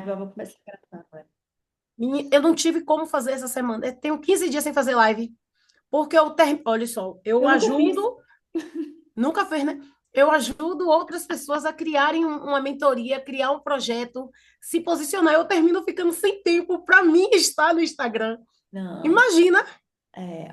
Eu vou começar a gravar agora. Eu não tive como fazer essa semana. Eu tenho 15 dias sem fazer live. Porque olha só, eu Eu nunca fiz. ajudo, nunca fez, né? Eu ajudo outras pessoas a criarem uma mentoria, criar um projeto, se posicionar. Eu termino ficando sem tempo para mim estar no Instagram. Não. Imagina.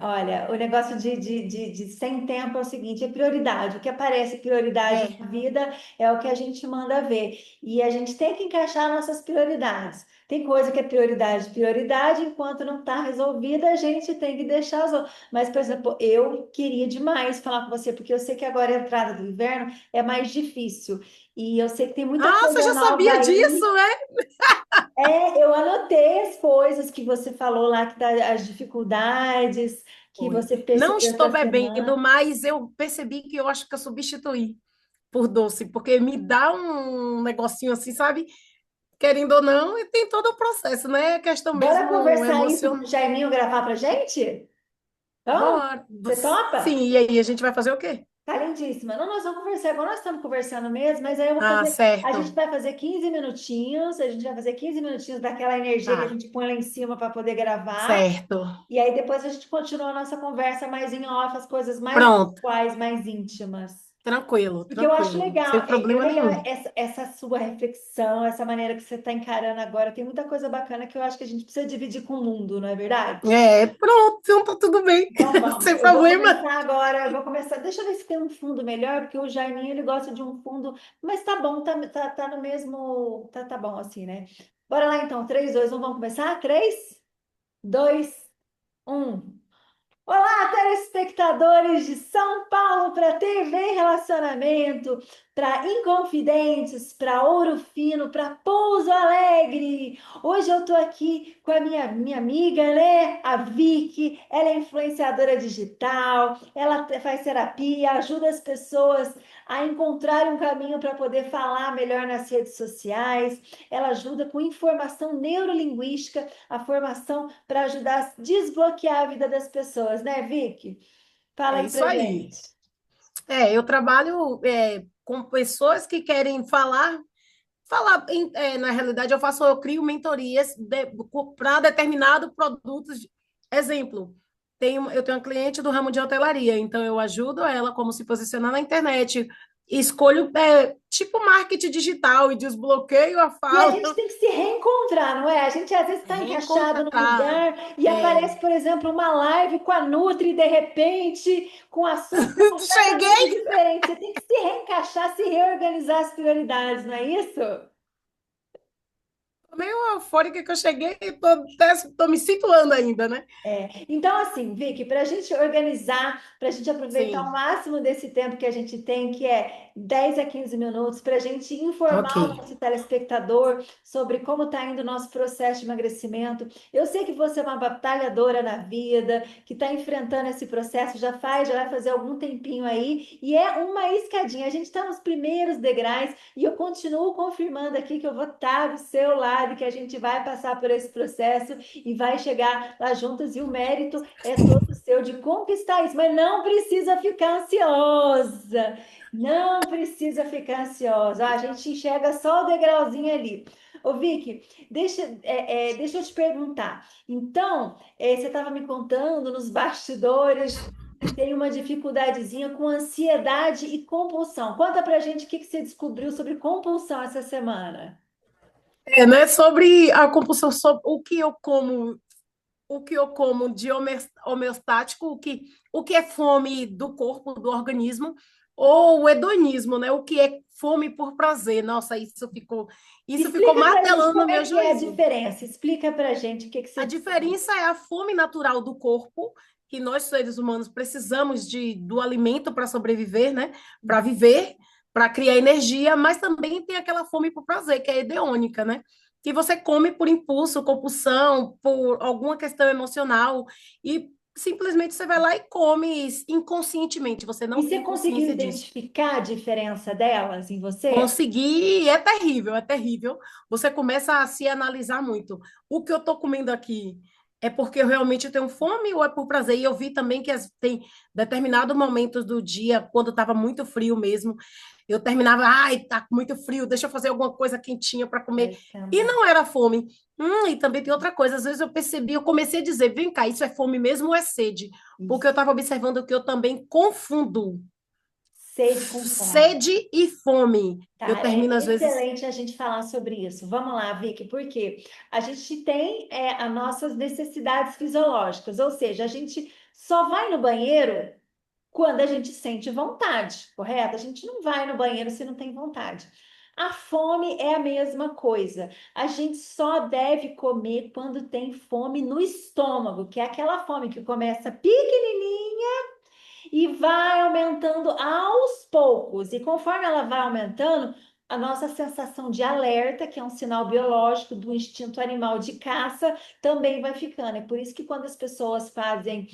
Olha, o negócio de sem tempo é o seguinte, é prioridade. O que aparece prioridade É. na vida é o que a gente manda ver. E a gente tem que encaixar nossas prioridades. Tem coisa que é prioridade, prioridade, enquanto não está resolvida, a gente tem que deixar as outras. Mas, por exemplo, eu queria demais falar com você, porque eu sei que agora a entrada do inverno é mais difícil. E eu sei que tem muita Ah, você coisa já nova sabia disso, aí. né? Eu anotei as coisas que você falou lá, que tá, as dificuldades que Foi. você Não percebeu estou essa bebendo, semana. mas eu percebi que eu acho que eu substituí por doce, porque me dá um negocinho assim, sabe? Querendo ou não, e tem todo o processo, né? É questão Bora mesmo conversar isso para o emocional. Jaiminho gravar pra gente? Vamos? Bora. Você topa? Sim, e aí a gente vai fazer o quê? Tá lindíssima. Não, nós vamos conversar, igual nós estamos conversando mesmo, mas aí eu vou Ah, fazer. A gente certo. vai fazer 15 minutinhos, a gente vai fazer 15 minutinhos daquela energia que a Tá, gente põe lá em cima para poder gravar. certo. E aí depois a gente continua a nossa conversa mais em off, as coisas mais Pronto. atuais, mais íntimas. Tranquilo, Porque eu acho tranquilo. Sem legal, é problema legal nenhum. essa sua reflexão, essa maneira que você está encarando agora. Tem muita coisa bacana que eu acho que a gente precisa dividir com o mundo, não é verdade? É, pronto, então tá tudo bem. Então vamos, Sem eu vou problema. começar agora, eu vou começar. Deixa eu ver se tem um fundo melhor, porque o Jaiminho ele gosta de um fundo, mas tá bom, tá no mesmo. Tá bom assim, né? Bora lá então, 3, 2, 1, vamos começar? 3, 2, 1. Olá, telespectadores de São Paulo para TV e Relacionamento, para Inconfidentes, para Ouro Fino, para Pouso Alegre. Hoje eu estou aqui com a minha amiga, né? A Vicky. Ela é influenciadora digital, ela faz terapia, ajuda as pessoas a encontrar um caminho para poder falar melhor nas redes sociais. Ela ajuda com informação neurolinguística, a formação para ajudar a desbloquear a vida das pessoas, né, Vicky? Fala É aí isso pra aí. gente. Eu trabalho com pessoas que querem na realidade, eu crio mentorias para determinado produto. Exemplo, eu tenho uma cliente do ramo de hotelaria, então eu ajudo ela como se posicionar na internet, escolho tipo marketing digital e desbloqueio a E a fala, gente tem que se reencontrar, não é? A gente às vezes está encaixado num reencontrar. lugar e É, aparece, por exemplo, uma live com a Nutri, de repente, com assuntos completamente cheguei. diferentes. Você tem que se reencaixar, se reorganizar as prioridades, não é isso? Meio eufórica que eu cheguei e tô me situando ainda, né? Então, assim, Vicky, para a gente organizar, para a gente aproveitar o Sim, máximo desse tempo que a gente tem, que é 10 a 15 minutos, para a gente ok. informar o nosso telespectador sobre como está indo o nosso processo de emagrecimento. Eu sei que você é uma batalhadora na vida, que está enfrentando esse processo, já vai fazer algum tempinho aí, e é uma escadinha. A gente está nos primeiros degraus, e eu continuo confirmando aqui que eu vou estar do seu lado, que a gente vai passar por esse processo e vai chegar lá juntas, e o mérito é todo seu de conquistar isso, mas não precisa ficar ansiosa, não precisa ficar ansiosa. A gente enxerga só o degrauzinho ali. Ô Vicky, deixa eu te perguntar. Então, você estava me contando nos bastidores que tem uma dificuldadezinha com ansiedade e compulsão. Conta pra gente o que você descobriu sobre compulsão essa semana. Né, sobre a compulsão, sobre o que eu como de homeostático, o que é fome do corpo, do organismo, ou o hedonismo, né? O que é fome por prazer. Nossa, isso ficou Explica pra gente martelando no como é meu que é a juízo. diferença. Explica pra gente o que A você descobriu. diferença é a fome natural do corpo, que nós, seres humanos, precisamos do alimento para sobreviver, né? Para viver, para criar energia, mas também tem aquela fome por prazer, que é hedônica, né? Que você come por impulso, compulsão, por alguma questão emocional, e simplesmente você vai lá e come inconscientemente, você E não você tem conseguiu consciência disso. identificar a diferença delas em você? Conseguir é terrível, é terrível. Você começa a se analisar muito. O que eu estou comendo aqui? É porque eu realmente tenho fome ou é por prazer? E eu vi também que tem determinados momentos do dia, quando estava muito frio mesmo, eu terminava, ai, tá muito frio, deixa eu fazer alguma coisa quentinha para Para comer. E esquentar. não era fome. E também tem outra coisa, às vezes eu percebi, eu comecei a dizer, vem cá, isso é fome mesmo ou é sede? Porque eu Isso. estava observando que eu também confundo Sede com fome. sede e fome. Eu Tá, termino, é às vezes, excelente a gente falar sobre isso. Vamos lá, Vicky, porque a gente tem as nossas necessidades fisiológicas, ou seja, a gente só vai no banheiro quando a gente sente vontade, correto? A gente não vai no banheiro se não tem vontade. A fome é a mesma coisa. A gente só deve comer quando tem fome no estômago, que é aquela fome que começa pequenininha e vai aumentando aos poucos. E conforme ela vai aumentando, a nossa sensação de alerta, que é um sinal biológico do instinto animal de caça, também vai ficando. É por isso que quando as pessoas fazem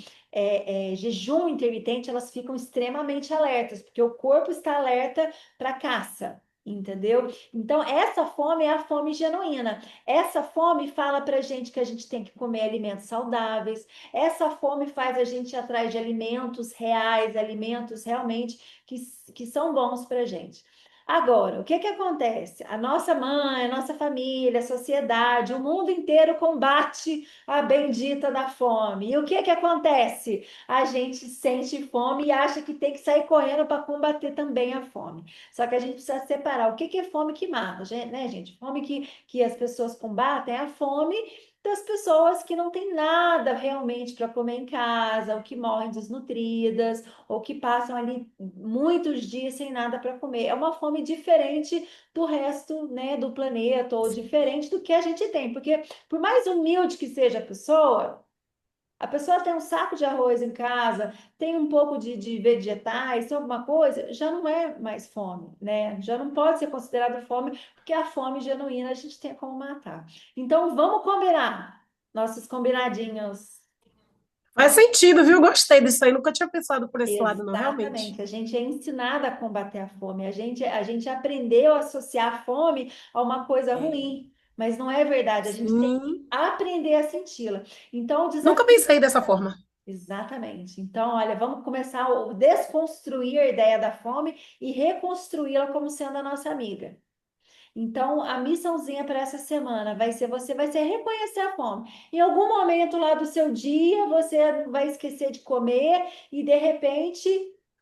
jejum intermitente, elas ficam extremamente alertas, porque o corpo está alerta para caça. Entendeu? Então, essa fome é a fome genuína. Essa fome fala para gente que a gente tem que comer alimentos saudáveis, essa fome faz a gente ir atrás de alimentos reais, alimentos realmente que, que são bons para a gente. Agora, o que que acontece? A nossa mãe, a nossa família, a sociedade, o mundo inteiro combate a bendita da fome. E o que que acontece? A gente sente fome e acha que tem que sair correndo para combater também a fome. Só que a gente precisa separar o que que é fome que mata, né, gente? Fome que as pessoas combatem é a fome das pessoas que não têm nada realmente para comer em casa, ou que morrem desnutridas, ou que passam ali muitos dias sem nada para comer. É uma fome diferente do resto, né, do planeta, ou diferente do que a gente tem, porque por mais humilde que seja a pessoa tem um saco de arroz em casa, tem um pouco de vegetais, tem alguma coisa, já não é mais fome, né? Já não pode ser considerado fome, porque a fome genuína a gente tem como matar. Então, vamos combinar nossos combinadinhos. faz sentido, viu? Gostei disso aí, nunca tinha pensado por esse lado, não, realmente. Exatamente, a gente é ensinada a combater a fome, a gente aprendeu a associar a fome a uma coisa ruim, mas não é verdade, a gente tem que Sim. aprender a senti-la. Então, o Nunca desafio. pensei dessa forma. Exatamente. Então, olha, vamos começar a desconstruir a ideia da fome e reconstruí-la como sendo a nossa amiga. Então, a missãozinha para essa semana vai ser você vai ser reconhecer a fome. Em algum momento lá do seu dia, você vai esquecer de comer e de repente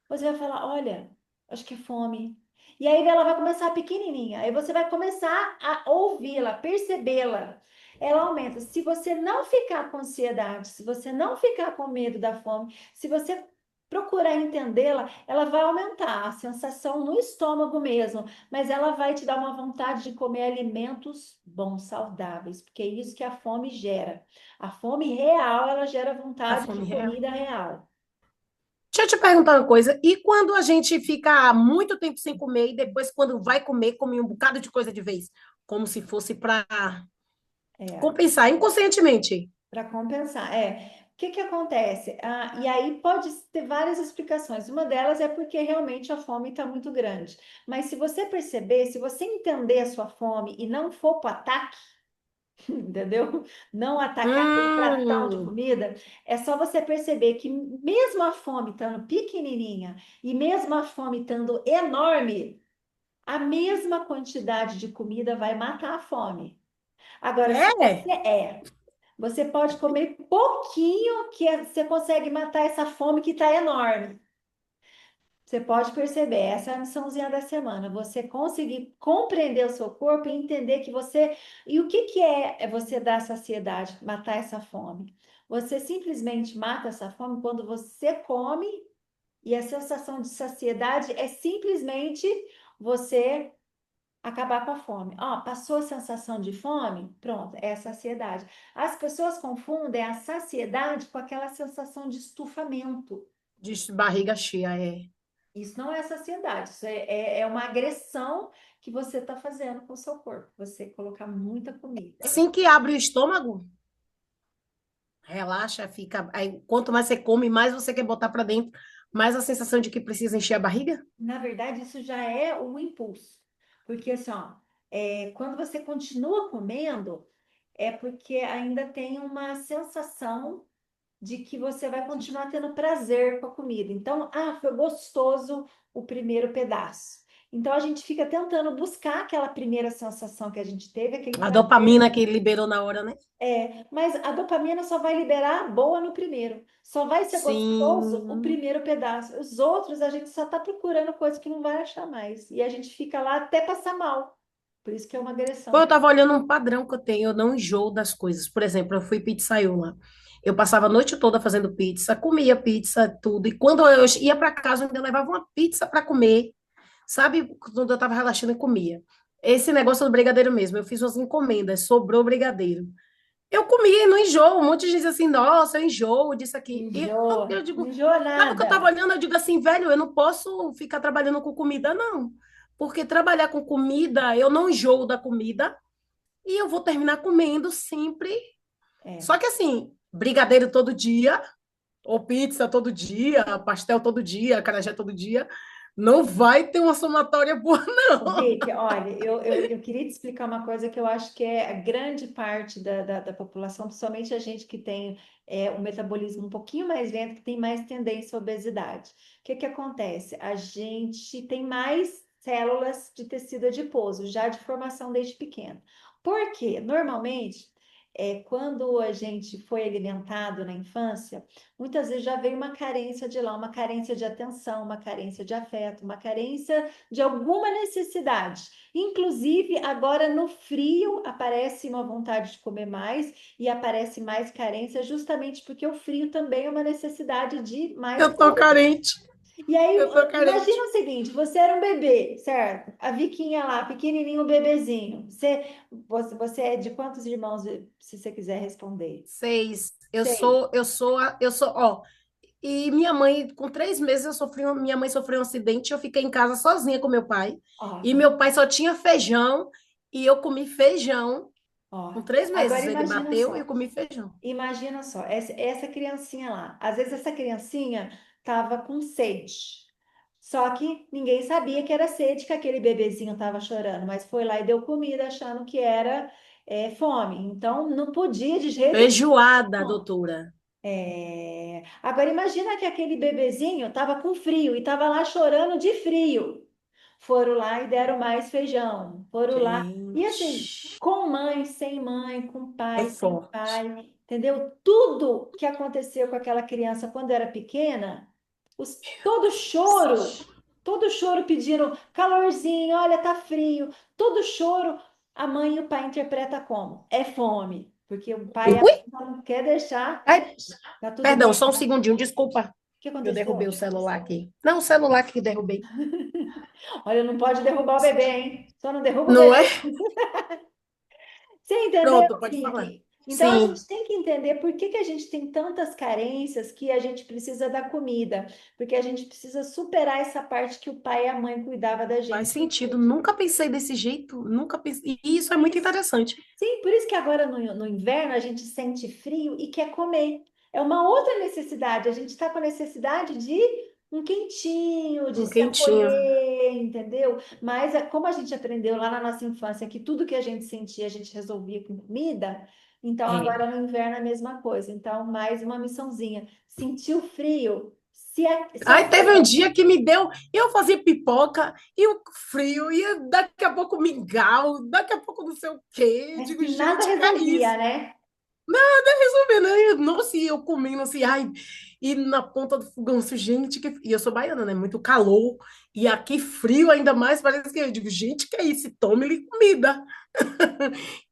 você vai falar, olha, acho que é fome. E aí ela vai começar pequenininha. Aí você vai começar a ouvi-la, percebê-la. Ela aumenta. Se você não ficar com ansiedade, se você não ficar com medo da fome, se você procurar entendê-la, ela vai aumentar a sensação no estômago mesmo, mas ela vai te dar uma vontade de comer alimentos bons, saudáveis, porque é isso que a fome gera. A fome real, ela gera A vontade de fome real. comida real. Deixa eu te perguntar uma coisa. E quando a gente fica muito tempo sem comer e depois, quando vai comer, come um bocado de coisa de vez? Como se fosse para É, compensar inconscientemente. para compensar. O que que acontece? E aí pode ter várias explicações. Uma delas é porque realmente a fome está muito grande. Mas se você perceber, se você entender a sua fome e não for para o ataque, entendeu? Não atacar aquele pratão de Hum, comida, é só você perceber que mesmo a fome estando pequenininha e mesmo a fome estando enorme, a mesma quantidade de comida vai matar a fome. Agora, se é? você pode comer pouquinho que você consegue matar essa fome que está enorme. Você pode perceber, essa é a missãozinha da semana. Você conseguir compreender o seu corpo e entender que você. E o que que é você dar saciedade, matar essa fome? Você simplesmente mata essa fome quando você come, e a sensação de saciedade é simplesmente você acabar com a fome. Ó, passou a sensação de fome? Pronto, é a saciedade. As pessoas confundem a saciedade com aquela sensação de estufamento. De barriga cheia, é. Isso não é saciedade, isso é uma agressão que você está fazendo com o seu corpo. Você colocar muita comida. Assim que abre o estômago, relaxa, fica. Aí, quanto mais você come, mais você quer botar para dentro, mais a sensação de que precisa encher a barriga. Na verdade, isso já é o impulso. Porque assim, ó, quando você continua comendo, é porque ainda tem uma sensação de que você vai continuar tendo prazer com a comida. Então, foi gostoso o primeiro pedaço. Então, a gente fica tentando buscar aquela primeira sensação que a gente teve, aquele A prazer. dopamina que liberou na hora, né? Mas a dopamina só vai liberar boa no primeiro. Só vai ser gostoso o Sim. primeiro pedaço. Os outros, a gente só está procurando coisa que não vai achar mais. E a gente fica lá até passar mal. Por isso que é uma Pô, agressão. eu tava olhando um padrão que eu tenho, eu não enjoo das coisas. Por exemplo, eu fui pizzaiolo. Eu passava a noite toda fazendo pizza, comia pizza, tudo. E quando eu ia para casa, eu ainda levava uma pizza para comer. Sabe? Quando eu tava relaxando, eu comia. Esse negócio do brigadeiro mesmo, eu fiz umas encomendas, sobrou brigadeiro. Eu comia e não enjoo. Um monte de gente diz assim, nossa, eu enjoo disso aqui. E eu, Enjoa. eu Não digo, enjoa sabe o que eu tava nada. olhando? Eu digo assim, velho, eu não posso ficar trabalhando com comida, não. Porque trabalhar com comida, eu não enjoo da comida e eu vou terminar comendo sempre. É. Só que assim, brigadeiro todo dia, ou pizza todo dia, pastel todo dia, acarajé todo dia, não vai ter uma somatória boa, Ô, não. Vicky, olha, eu queria te explicar uma coisa que eu acho que é a grande parte da população, principalmente a gente que tem um metabolismo um pouquinho mais lento, que tem mais tendência à obesidade. O que que acontece? A gente tem mais células de tecido adiposo, já de formação desde pequeno. Por quê? Normalmente, quando a gente foi alimentado na infância, muitas vezes já veio uma carência de lá, uma carência de atenção, uma carência de afeto, uma carência de alguma necessidade. Inclusive, agora no frio aparece uma vontade de comer mais e aparece mais carência, justamente porque o frio também é uma necessidade de mais Eu tô coisa. carente, E aí, eu tô imagina carente. o seguinte: você era um bebê, certo? A Viquinha lá, pequenininho, bebezinho. Você é de quantos irmãos, se você quiser responder? 6. Seis. Ó. E minha mãe, com 3 meses, minha mãe sofreu um acidente, eu fiquei em casa sozinha com meu pai. Ó, E meu pai só tinha feijão, e eu comi feijão. ó. Com três Agora meses, ele imagina bateu e eu só. comi feijão. Imagina só, essa criancinha lá. Às vezes essa criancinha estava com sede. Só que ninguém sabia que era sede que aquele bebezinho estava chorando, mas foi lá e deu comida achando que era fome. Então não podia de jeito Feijoada, nenhum. doutora. Agora imagina que aquele bebezinho estava com frio e estava lá chorando de frio. Foram lá e deram mais feijão. Foram lá. E assim, Gente, com mãe, sem mãe, com é pai, sem forte. pai, entendeu? Tudo que aconteceu com aquela criança quando era pequena, todo choro pediram calorzinho, olha, tá frio. Todo choro, a mãe e o pai interpreta como? É fome, porque o pai e a Ui, mãe não quer deixar. ai, Tá tudo perdão, bem? só um segundinho, desculpa. O que Eu derrubei o aconteceu? celular aqui. Não, o celular que derrubei. Olha, não pode derrubar o bebê, hein? Só não derruba o Não é? bebê. Você entendeu, Pronto, pode falar. Vicky? Então a Sim, gente tem que entender por que que a gente tem tantas carências que a gente precisa da comida, porque a gente precisa superar essa parte que o pai e a mãe cuidavam da faz gente. sentido. Nunca pensei desse jeito, nunca pensei. E isso é muito interessante. Sim, por isso que agora no inverno a gente sente frio e quer comer. É uma outra necessidade. A gente está com a necessidade de um quentinho, de Um se quentinho. acolher, entendeu? Mas como a gente aprendeu lá na nossa infância que tudo que a gente sentia a gente resolvia com comida, então É. agora no inverno é a mesma coisa. Então, mais uma missãozinha. Sentiu frio? Se Aí teve um acolhe. dia que me deu, eu fazia pipoca e o frio, e daqui a pouco mingau, daqui a pouco não sei o quê. Eu Mas digo, que nada gente, que é resolvia, isso? né? Resolvendo, aí, nossa, e eu comendo assim, ai, e na ponta do fogão, assim, gente, e eu sou baiana, né? Muito calor, e aqui frio ainda mais, parece que eu digo, gente, que é isso? Tome-lhe comida.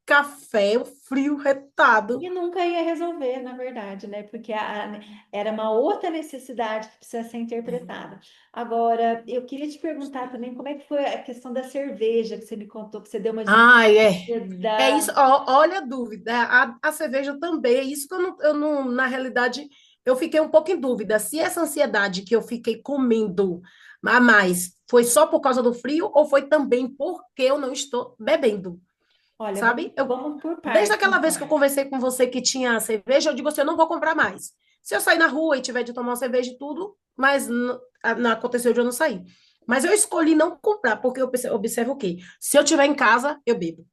Café, o frio retado. E nunca ia resolver, na verdade, né? Porque era uma outra necessidade que precisa ser interpretada. Agora, eu queria te perguntar também como é que foi a questão da cerveja que você me contou, que você deu uma Ai, é. É isso, diminuída. olha a dúvida. A cerveja também, é isso que na realidade, eu fiquei um pouco em dúvida. Se essa ansiedade que eu fiquei comendo a mais foi só por causa do frio ou foi também porque eu não estou bebendo, Olha, sabe? vamos por Desde partes, aquela vez que eu então. conversei com você que tinha cerveja, eu digo assim, eu não vou comprar mais. Se eu sair na rua e tiver de tomar uma cerveja e tudo, mas não aconteceu de eu não sair. Mas eu escolhi não comprar, porque eu observo o quê? Se eu estiver em casa, eu bebo.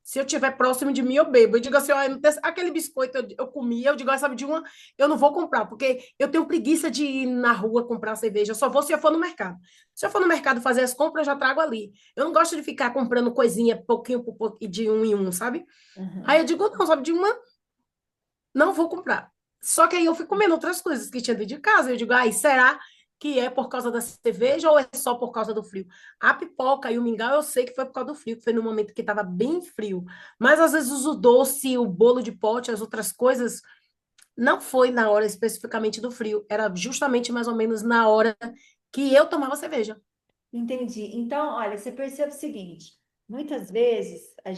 Se eu estiver próximo de mim, eu bebo. Eu digo assim, ó, aquele biscoito eu comia, eu digo, sabe de uma, eu não vou comprar, porque eu tenho preguiça de ir na rua comprar cerveja, eu só vou se eu for no mercado. Se eu for no mercado fazer as compras, eu já trago ali. Eu não gosto de ficar comprando coisinha pouquinho por pouquinho, de um em um, sabe? Aí Aham. eu digo, não, sabe de uma, não vou comprar. Só que aí eu fui comendo outras coisas que tinha dentro de casa. Eu digo, ai, será que é por causa da cerveja ou é só por causa do frio? A pipoca e o mingau eu sei que foi por causa do frio, que foi no momento que estava bem frio. Mas às vezes o doce, o bolo de pote, as outras coisas, não foi na hora especificamente do frio. Era justamente mais ou menos na hora que eu tomava cerveja. Entendi. Então, olha, você percebe o seguinte: muitas vezes é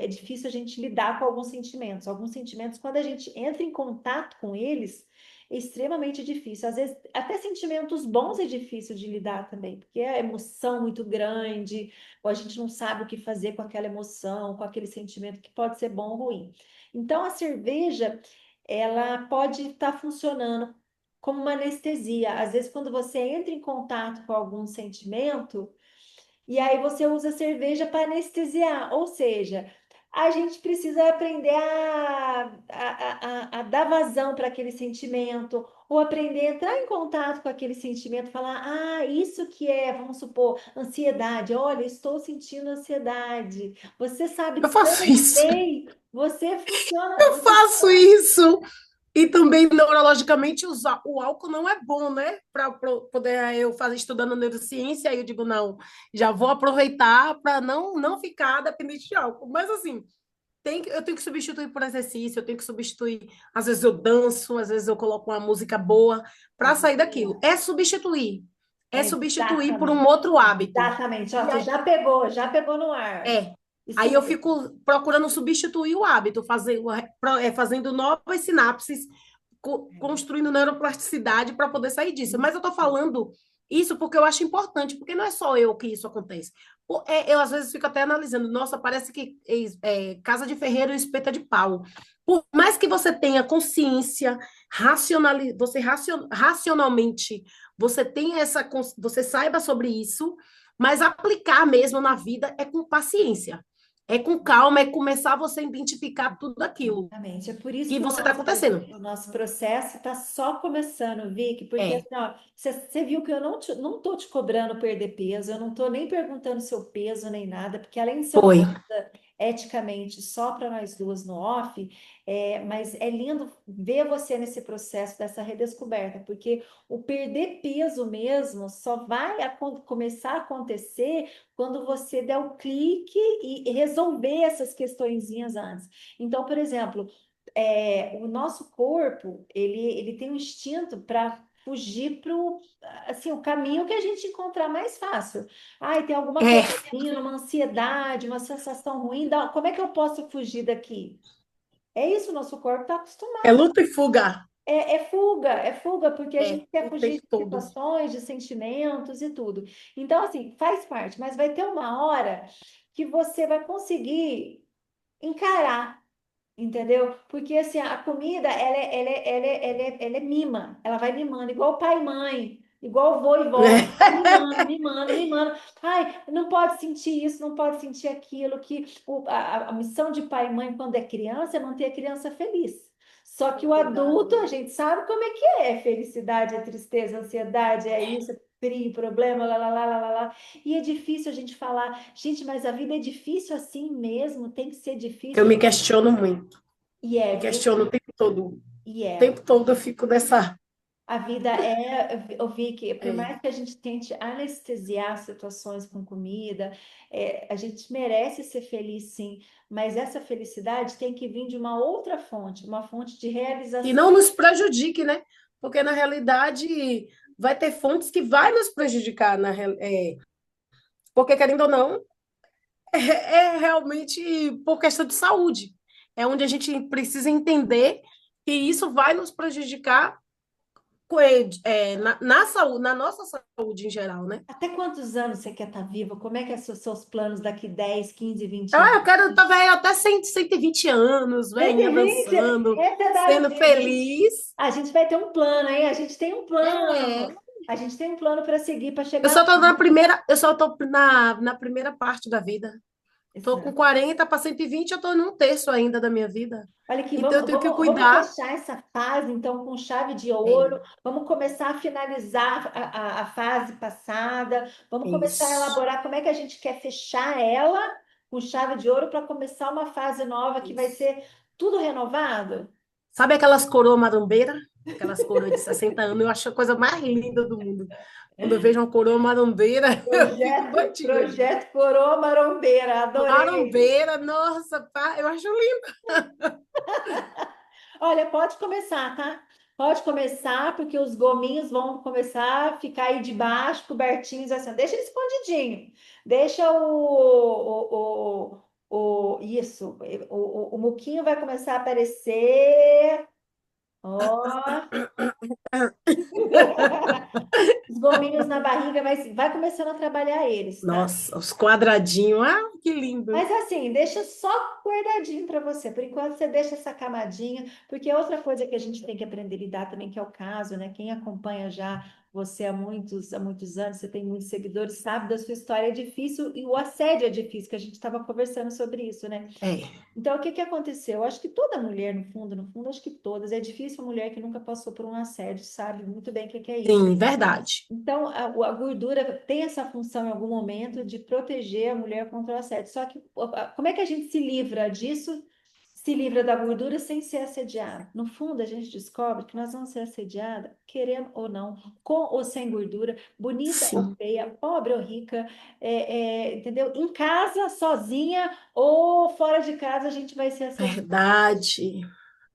difícil a gente lidar com alguns sentimentos. Alguns sentimentos, quando a gente entra em contato com eles, é extremamente difícil. Às vezes, até sentimentos bons é difícil de lidar também, porque é emoção muito grande, ou a gente não sabe o que fazer com aquela emoção, com aquele sentimento que pode ser bom ou ruim. Então, a cerveja, ela pode estar funcionando como uma anestesia. Às vezes, quando você entra em contato com algum sentimento, e aí você usa a cerveja para anestesiar, ou seja, a gente precisa aprender a dar vazão para aquele sentimento, ou aprender a entrar em contato com aquele sentimento, falar, isso que é, vamos supor, ansiedade. Olha, estou sentindo ansiedade. Você sabe Eu faço tão isso. bem, você funciona, Eu faço isso. E também, neurologicamente, o álcool não é bom, né? Para poder eu fazer estudando neurociência, aí eu digo, não, já vou aproveitar para não ficar dependente de álcool. Mas, assim, eu tenho que substituir por exercício, eu tenho que substituir. Às vezes eu danço, às vezes eu coloco uma música boa para sair daquilo. é, É substituir. É substituir por um exatamente. outro hábito. Exatamente. Ó, E você aí, já pegou no ar. é. Isso Aí eu mesmo. fico procurando substituir o hábito, fazendo novas sinapses, construindo neuroplasticidade para poder sair disso. Mas eu estou falando isso porque eu acho importante, porque não é só eu que isso acontece. Eu, às vezes, fico até analisando, nossa, parece que casa de ferreiro e espeta de pau. Por mais que você tenha consciência, racionalmente, você tenha você saiba sobre isso, mas aplicar mesmo na vida é com paciência. É com calma, é começar você a identificar tudo aquilo Exatamente. É por isso que que você está acontecendo. o nosso processo está só começando, Vicky, porque É, assim, ó, você viu que eu não tô te cobrando perder peso, eu não tô nem perguntando seu peso nem nada, porque além de ser uma foi. coisa eticamente só para nós duas no off, mas é lindo ver você nesse processo dessa redescoberta, porque o perder peso mesmo só vai começar a acontecer quando você der o clique e resolver essas questõezinhas antes. Então, por exemplo, o nosso corpo, ele tem um instinto para fugir para assim, o caminho que a gente encontrar mais fácil. Ai, tem alguma É, coisa vindo, uma ansiedade, uma sensação ruim, como é que eu posso fugir daqui? É isso, o nosso corpo está é acostumado. luta e fuga. É fuga, porque a gente quer O fugir tempo de todo. situações, de sentimentos e tudo. Então, assim, faz parte, mas vai ter uma hora que você vai conseguir encarar. Entendeu? Porque assim, a comida, ela é mima, ela vai mimando, igual pai e mãe, igual vô e vó, vai mimando, mimando, mimando. Ai, não pode sentir isso, não pode sentir aquilo, que a missão de pai e mãe quando é criança é manter a criança feliz. Só que o adulto, a gente sabe como é que é, felicidade, é tristeza, ansiedade, é isso, é frio, problema, lá, lá, lá, lá, lá, lá. E é difícil a gente falar, gente, mas a vida é difícil assim mesmo, tem que ser Eu difícil. me questiono muito. E é, Me viu? questiono o tempo todo. O E é. tempo todo eu fico nessa. A vida eu vi que, por É. mais que a gente tente anestesiar situações com comida, a gente merece ser feliz, sim, mas essa felicidade tem que vir de uma outra fonte, uma fonte de E realização. não nos prejudique, né? Porque na realidade vai ter fontes que vai nos prejudicar, porque querendo ou não, é realmente por questão de saúde. É onde a gente precisa entender que isso vai nos prejudicar na saúde, na nossa saúde em geral, né? Até quantos anos você quer estar viva? Como é que são os seus planos daqui 10, 15, 20 Ah, anos? eu quero estar velha até 120 anos, velhinha 120? dançando, Essa é da sendo vida. feliz. A gente vai ter um plano, hein? A gente tem um É. plano. A gente tem um plano para seguir, para Eu chegar só lá. tô na primeira, eu só tô na primeira parte da vida. Tô com Exato. 40 para 120, eu tô num terço ainda da minha vida. Olha aqui, Então eu tenho que vamos cuidar. fechar essa fase, então, com chave de É, ouro. Vamos começar a finalizar a fase passada. Vamos começar a isso, elaborar como é que a gente quer fechar ela com chave de ouro para começar uma fase nova que vai isso. ser tudo renovado. Sabe aquelas coroas marombeira? Aquelas coroas de 60 anos, eu acho a coisa mais linda do mundo. Quando eu vejo uma coroa marombeira, eu fico doidinha. Projeto Coroa Marombeira, adorei. Marombeira, nossa, pá, eu acho lindo. Olha, pode começar, tá? Pode começar, porque os gominhos vão começar a ficar aí debaixo, cobertinhos assim. Deixa ele escondidinho. Deixa isso, o muquinho vai começar a aparecer. Ó, os gominhos na barriga, mas vai começando a trabalhar eles, tá? Nossa, os quadradinhos, que lindo. Mas assim, deixa só guardadinho para você. Por enquanto, você deixa essa camadinha, porque outra coisa que a gente tem que aprender a lidar também, que é o caso, né? Quem acompanha já você há muitos anos, você tem muitos seguidores, sabe da sua história, é difícil, e o assédio é difícil, que a gente estava conversando sobre isso, né? É, Então, o que que aconteceu? Eu acho que toda mulher, no fundo, acho que todas, é difícil a mulher que nunca passou por um assédio, sabe muito bem o que que é isso. sim, verdade. Então, a gordura tem essa função em algum momento de proteger a mulher contra o assédio. Só que como é que a gente se livra disso? Se livra da gordura sem ser assediada. No fundo, a gente descobre que nós vamos ser assediada, querendo ou não, com ou sem gordura, bonita ou Sim, feia, pobre ou rica, entendeu? Em casa, sozinha ou fora de casa, a gente vai ser assediada. verdade.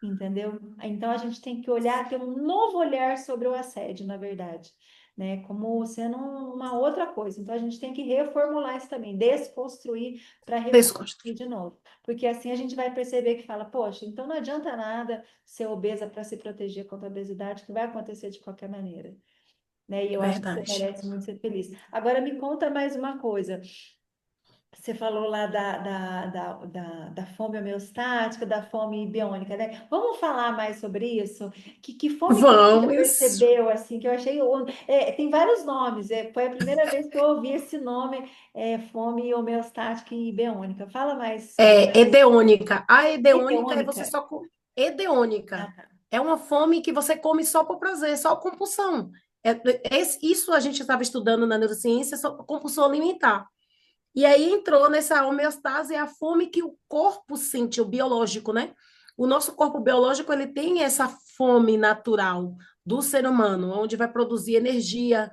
Entendeu? Então a gente tem que olhar, ter um novo olhar sobre o assédio, na verdade, né? Como sendo uma outra coisa. Então a gente tem que reformular isso também, desconstruir para reconstruir Desconstruir. de novo. Porque assim a gente vai perceber que fala, poxa, então não adianta nada ser obesa para se proteger contra a obesidade, que vai acontecer de qualquer maneira, né? E eu acho que você Verdade. merece muito ser feliz. Agora me conta mais uma coisa. Você falou lá da fome homeostática, da fome biônica, né? Vamos falar mais sobre isso? Que fome que você já Vamos. percebeu, assim, que eu achei... tem vários nomes, foi a primeira vez que eu ouvi esse nome, fome homeostática e biônica. Fala mais É, edeônica. A edeônica é biônica. você só. Edeônica. É uma fome que você come só por prazer, só compulsão. Isso a gente estava estudando na neurociência, só compulsão alimentar. E aí entrou nessa homeostase a fome que o corpo sente, o biológico, né? O nosso corpo biológico, ele tem essa fome natural do ser humano, onde vai produzir energia.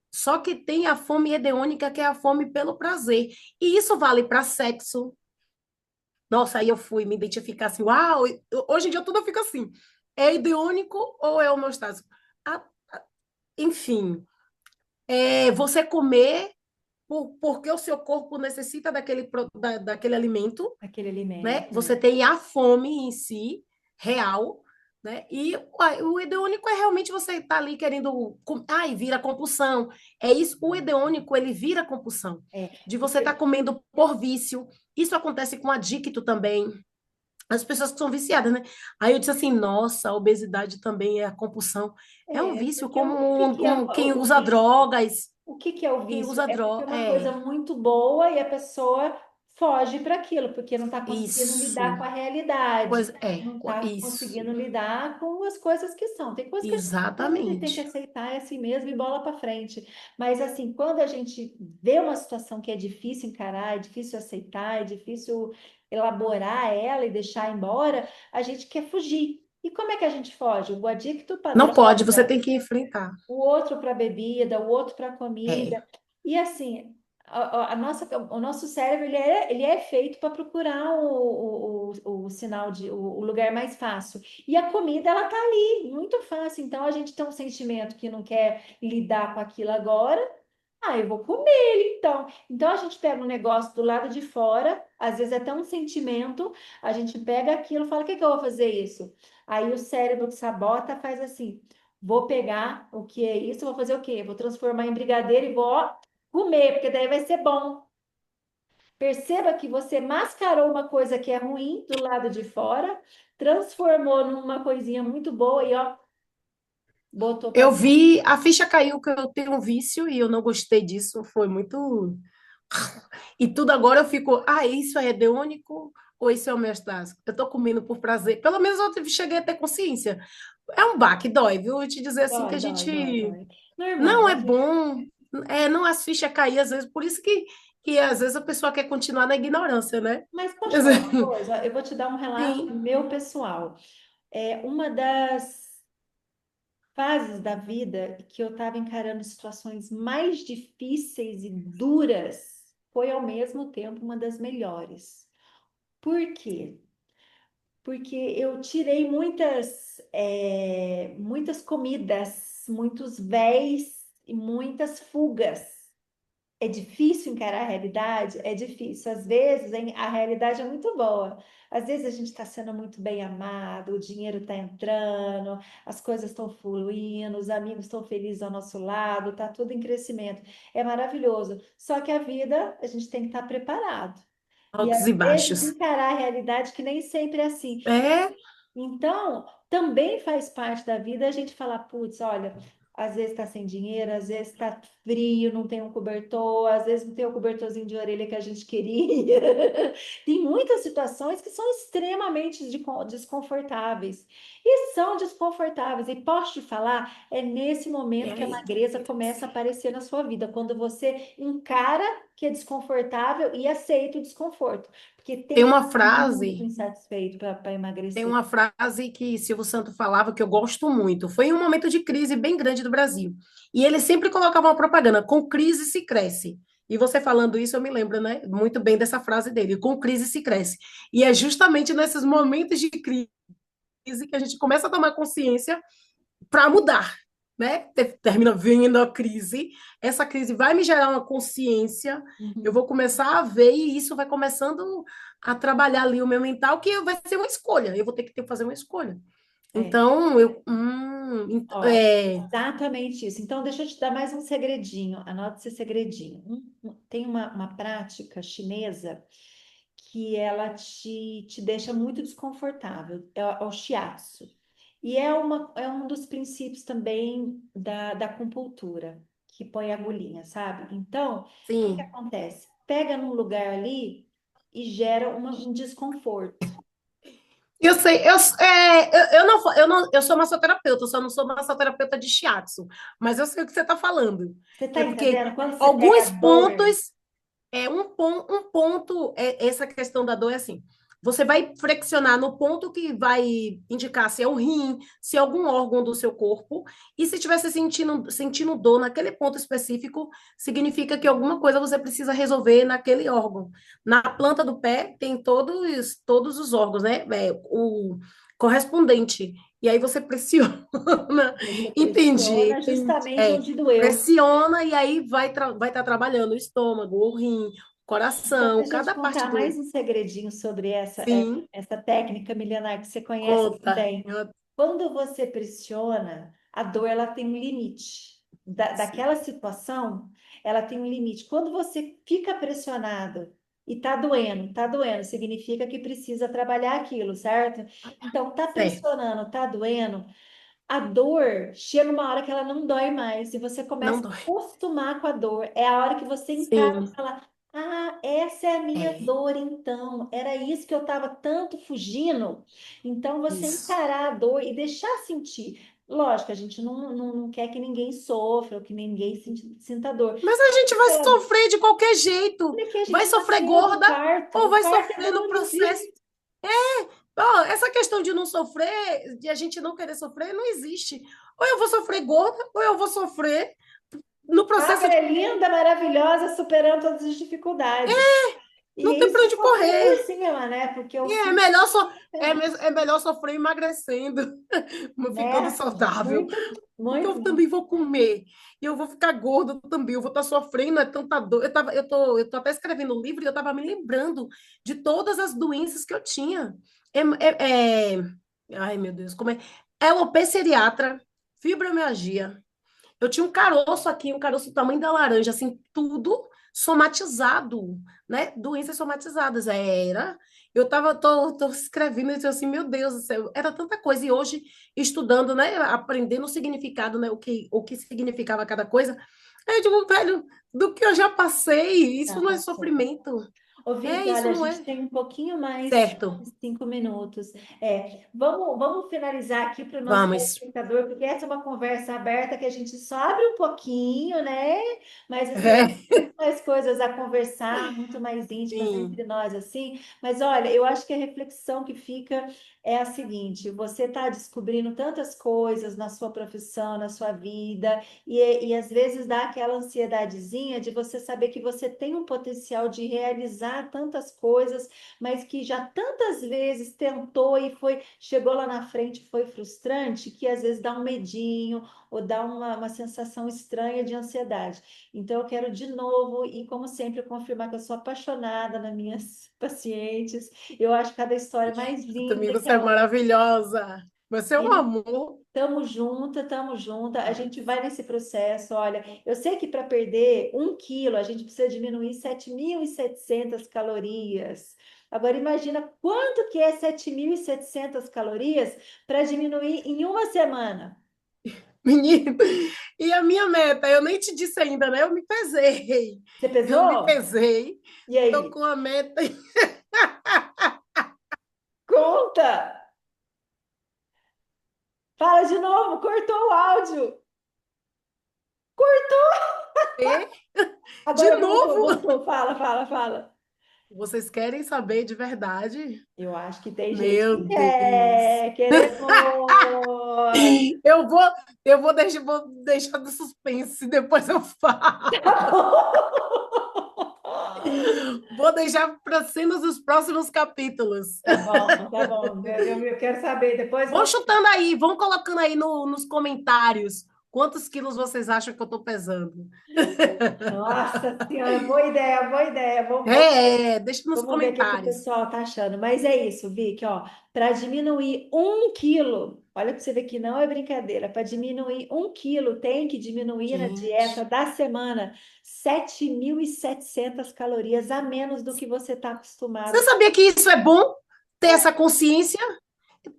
Só que tem a fome hedônica, que é a fome pelo prazer. E isso vale para sexo. Nossa, aí eu fui me identificar assim, uau, hoje em dia tudo fica assim. É hedônico ou é homeostásico? Ah, enfim, você comer porque o seu corpo necessita daquele alimento, Aquele né? alimento, Você né? tem a fome em si, real, né? E o hedônico é realmente você estar ali querendo. Ai, vira compulsão. É isso, o hedônico, ele vira compulsão. É, De você estar porque comendo por vício. Isso acontece com adicto também. As pessoas que são viciadas, né? Aí eu disse assim, nossa, a obesidade também é a compulsão. É um vício, porque como o que que é quem o usa vício? drogas, O que que é o quem vício? usa É porque é droga. uma coisa muito boa e a pessoa foge para aquilo, porque não está conseguindo lidar Isso. com a realidade, Pois não é, está isso. conseguindo lidar com as coisas que são. Tem coisas que a gente muda e tem que Exatamente. aceitar, é assim mesmo e bola para frente. Mas assim, quando a gente vê uma situação que é difícil encarar, é difícil aceitar, é difícil elaborar ela e deixar embora, a gente quer fugir. E como é que a gente foge? O adicto para Não pode, você droga, tem que enfrentar. o outro para bebida, o outro para É, comida. E assim, o nosso cérebro ele é feito para procurar o sinal o lugar mais fácil. E a comida ela tá ali, muito fácil. Então a gente tem um sentimento que não quer lidar com aquilo agora. Ah, eu vou comer ele então. Então a gente pega um negócio do lado de fora, às vezes é até um sentimento, a gente pega aquilo e fala: o que que eu vou fazer isso? Aí o cérebro que sabota faz assim: vou pegar o que é isso, vou fazer o quê? Vou transformar em brigadeiro e vou ó, comer, porque daí vai ser bom. Perceba que você mascarou uma coisa que é ruim do lado de fora, transformou numa coisinha muito boa e ó, botou para eu dentro. vi, a ficha caiu que eu tenho um vício e eu não gostei disso, foi muito E tudo agora eu fico, isso é hedônico ou isso é homeostático? Eu tô comendo por prazer. Pelo menos eu cheguei a ter consciência. É um baque, dói, viu? Eu te dizer assim que Dói, a dói, dói, gente dói. Normal, não a é gente. bom, não as fichas cair às vezes, por isso que às vezes a pessoa quer continuar na ignorância, né? Mas pode te falar uma coisa? Eu vou te dar um relato Sim, meu pessoal. É uma das fases da vida que eu estava encarando situações mais difíceis e duras foi ao mesmo tempo uma das melhores. Por quê? Porque eu tirei muitas comidas, muitos véis e muitas fugas. É difícil encarar a realidade? É difícil. Às vezes, hein, a realidade é muito boa. Às vezes a gente está sendo muito bem amado, o dinheiro está entrando, as coisas estão fluindo, os amigos estão felizes ao nosso lado, está tudo em crescimento. É maravilhoso. Só que a vida, a gente tem que estar preparado. E altos às e vezes baixos. encarar a realidade que nem sempre é assim. É, Então, também faz parte da vida a gente falar, putz, olha, às vezes está sem dinheiro, às vezes está frio, não tem um cobertor, às vezes não tem o cobertorzinho de orelha que a gente queria. Tem muitas situações que são extremamente desconfortáveis. E são desconfortáveis. E posso te falar, é nesse momento que a é, magreza começa a aparecer na sua vida, quando você encara que é desconfortável e aceita o desconforto. Porque tem tem uma muito frase insatisfeito para Tem emagrecer. uma frase que Silvio Santos falava que eu gosto muito. Foi em um momento de crise bem grande do Brasil. E ele sempre colocava uma propaganda: com crise se cresce. E você falando isso, eu me lembro, né, muito bem dessa frase dele: com crise se cresce. E é justamente nesses momentos de crise que a gente começa a tomar consciência para mudar, né? Termina vindo a crise, essa crise vai me gerar uma consciência, eu Uhum. vou começar a ver e isso vai começando a trabalhar ali o meu mental, que vai ser uma escolha, eu vou ter que fazer uma escolha. É, Então, ó, exatamente isso. Então, deixa eu te dar mais um segredinho. Anote esse segredinho. Tem uma prática chinesa que ela te deixa muito desconfortável. É o shiatsu. E é um dos princípios também da acupuntura, que põe a agulhinha, sabe? Então, o que que sim. acontece? Pega num lugar ali e gera um desconforto. Eu sei, eu não, eu sou massoterapeuta, eu só não sou massoterapeuta de shiatsu, mas eu sei o que você está falando. Você está É porque entendendo? Quando você pega a alguns dor. pontos um ponto, essa questão da dor é assim, você vai flexionar no ponto que vai indicar se é o rim, se é algum órgão do seu corpo, e se estiver se sentindo dor naquele ponto específico, significa que alguma coisa você precisa resolver naquele órgão. Na planta do pé tem todos os órgãos, né? O correspondente. E aí você pressiona, Você entendi. pressiona justamente É, onde doeu. pressiona e aí vai estar trabalhando o estômago, o rim, Então, coração, deixa eu te cada parte contar mais do. um segredinho sobre Sim, essa técnica milenar que você conhece conta. também. Quando você pressiona, a dor ela tem um limite. Sim. Daquela situação, ela tem um limite. Quando você fica pressionado e tá doendo, significa que precisa trabalhar aquilo, certo? Então, tá Certo. pressionando, tá doendo, a dor chega uma hora que ela não dói mais e você Não começa a dói. acostumar com a dor. É a hora que você encara e Sim. fala: Ah, essa é a minha É, dor, então. Era isso que eu estava tanto fugindo. Então, você isso. encarar a dor e deixar sentir. Lógico, a gente não quer que ninguém sofra ou que ninguém sinta dor. Mas a gente vai Aquela, sofrer de qualquer jeito. olha que a Vai gente sofrer nasceu no gorda parto. ou O vai parto é sofrer no dolorosinho. processo. Ó, essa questão de não sofrer, de a gente não querer sofrer, não existe. Ou eu vou sofrer gorda, ou eu vou sofrer no processo Magra, de. linda, maravilhosa, superando todas as dificuldades. E Não é tem isso para que onde eu falei por correr. cima, né? Porque eu E é sinto melhor, diferente, é melhor sofrer emagrecendo, ficando né? saudável. Muito, Porque muito. eu também vou comer. E eu vou ficar gorda também. Eu vou estar sofrendo, é tanta dor. Eu tô até escrevendo um livro e eu estava me lembrando de todas as doenças que eu tinha. É, ai, meu Deus, como é? Alopecia areata, fibromialgia. Eu tinha um caroço aqui, um caroço do tamanho da laranja, assim, tudo somatizado, né? Doenças somatizadas. Tô escrevendo e disse assim, meu Deus do céu, era tanta coisa. E hoje, estudando, né? Aprendendo o significado, né? O que significava cada coisa. Aí eu digo, velho, do que eu já passei, Já isso não é passou. sofrimento. Ô, É, Vicky, isso olha, a não gente é. tem um pouquinho mais Certo, de 5 minutos. Vamos finalizar aqui para o nosso vamos. telespectador, porque essa é uma conversa aberta que a gente só abre um pouquinho, né? Mas assim, É, muito mais coisas a conversar, muito mais íntimas sim, entre nós, assim. Mas olha, eu acho que a reflexão que fica é a seguinte: você está descobrindo tantas coisas na sua profissão, na sua vida. E às vezes dá aquela ansiedadezinha de você saber que você tem um potencial de realizar tantas coisas, mas que já tantas vezes tentou e foi, chegou lá na frente, foi frustrante, que às vezes dá um medinho ou dá uma sensação estranha de ansiedade. Então eu quero de novo e como sempre confirmar que eu sou apaixonada nas minhas pacientes. Eu acho cada história mais também linda que você é a outra. maravilhosa. Você é um amor. Tamo junta, tamo junta. A gente vai nesse processo. Olha, eu sei que para perder 1 quilo a gente precisa diminuir 7.700 calorias. Agora imagina quanto que é 7.700 calorias para diminuir em uma semana. Menino, e a minha meta, eu nem te disse ainda, né? Eu me pesei. Você Eu me pesou? pesei. E Tô aí? com a meta. Conta! Fala de novo, cortou o áudio. De Agora voltou, novo. voltou. Fala, fala, fala. Vocês querem saber de verdade? Eu acho que tem gente Meu que Deus. quer, queremos. Eu vou, vou deixar do suspense, depois eu falo. Vou deixar para cenas dos próximos capítulos. Tá bom, tá bom. Eu quero saber. Depois Vão você. chutando aí, vão colocando aí nos comentários quantos quilos vocês acham que eu estou pesando. Nossa Senhora, boa ideia, boa ideia. Deixa nos Vamos ver o que que o comentários. pessoal tá achando. Mas é isso, Vicky, ó. Para diminuir 1 quilo, olha para você ver que não é brincadeira. Para diminuir 1 quilo, tem que diminuir na dieta Gente, da semana 7.700 calorias a menos do que você está você acostumado. sabia que isso é bom? Ter essa consciência?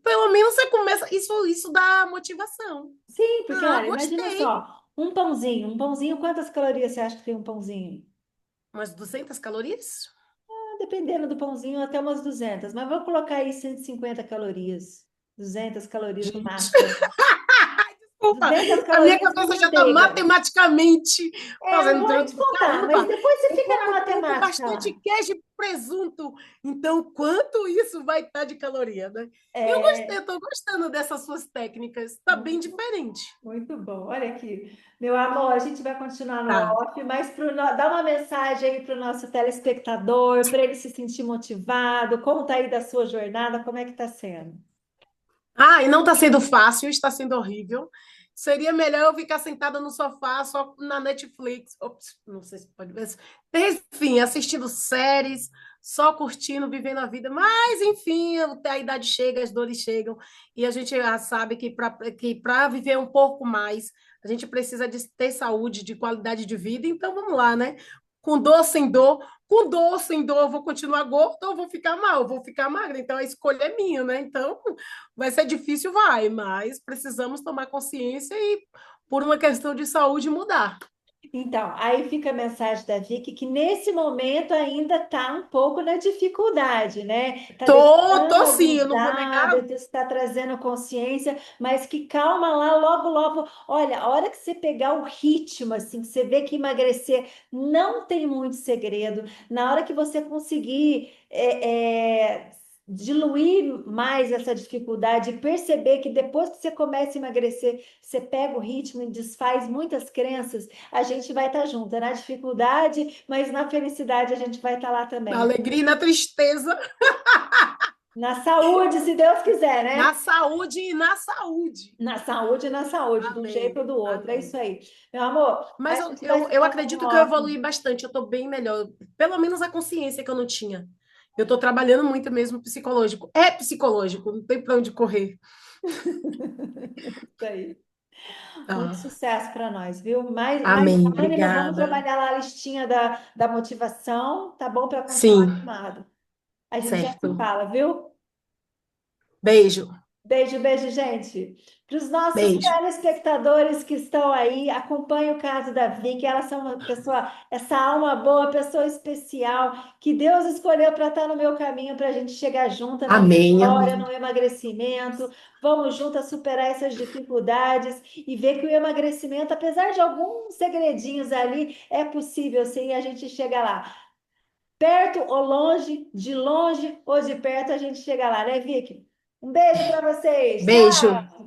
Pelo menos você começa. Isso dá motivação. Sim, porque Ah, olha, imagina gostei. só, um pãozinho, quantas calorias você acha que tem um pãozinho? Umas 200 calorias? Dependendo do pãozinho, até umas 200, mas vou colocar aí 150 calorias, 200 calorias no Gente, máximo. desculpa, 200 a minha calorias de cabeça já está manteiga. matematicamente Eu não fazendo. vou te contar, mas Caramba, depois você eu fica na como pão com matemática bastante lá. queijo e presunto. Então, quanto isso vai estar de caloria, né? Eu gostei, É, estou gostando dessas suas técnicas. Está bem diferente. muito bom. Olha aqui, meu amor, a gente vai continuar no Tá. off, mas dá uma mensagem aí para o nosso telespectador, para ele se sentir motivado. Conta aí da sua jornada, como é que está sendo? Ah, e não está sendo fácil, está sendo horrível. Seria melhor eu ficar sentada no sofá só na Netflix. Ops, não sei se pode ver. Enfim, assistindo séries, só curtindo, vivendo a vida. Mas, enfim, a idade chega, as dores chegam. E a gente já sabe que para viver um pouco mais, a gente precisa de ter saúde, de qualidade de vida. Então, vamos lá, né? Com dor, sem dor. Com dor, sem dor, eu vou continuar gorda ou vou ficar mal, eu vou ficar magra. Então, a escolha é minha, né? Então. Vai ser difícil, vai, mas precisamos tomar consciência e, por uma questão de saúde, mudar. Então, aí fica a mensagem da Vicky que nesse momento ainda está um pouco na dificuldade, né? Está deixando Tô sim, eu não vou abusar, negar. está trazendo consciência, mas que calma lá, logo, logo. Olha, a hora que você pegar o ritmo, assim, que você vê que emagrecer não tem muito segredo, na hora que você conseguir diluir mais essa dificuldade, e perceber que depois que você começa a emagrecer, você pega o ritmo e desfaz muitas crenças, a gente vai estar junto, é na dificuldade, mas na felicidade a gente vai estar lá Na também. alegria e na tristeza, Na saúde, se Deus quiser, na né? saúde e na saúde. Na saúde e na saúde, de um jeito Amém, ou do outro. É isso amém. aí. Meu amor, Mas a eu, gente vai eu, se eu falando no acredito que eu off. evoluí bastante, eu estou bem melhor. Pelo menos a consciência que eu não tinha. Eu estou trabalhando muito mesmo psicológico. É psicológico, não tem para onde correr. Isso aí. Muito Ah, sucesso para nós, viu? Mais amém, ânimo, vamos obrigada. trabalhar lá a listinha da motivação, tá bom? Para continuar Sim, animado. A gente já se certo. fala, viu? Beijo. Beijo, beijo, gente. Para os nossos Beijo. telespectadores que estão aí, acompanhe o caso da Vicky. Elas são uma pessoa, essa alma boa, pessoa especial, que Deus escolheu para estar no meu caminho, para a gente chegar junto na Amém, vitória, amém. no emagrecimento. Vamos juntas superar essas dificuldades e ver que o emagrecimento, apesar de alguns segredinhos ali, é possível sim, a gente chega lá. Perto ou longe, de longe ou de perto, a gente chega lá, né, Vicky? Um beijo para vocês. Beijo. Tchau!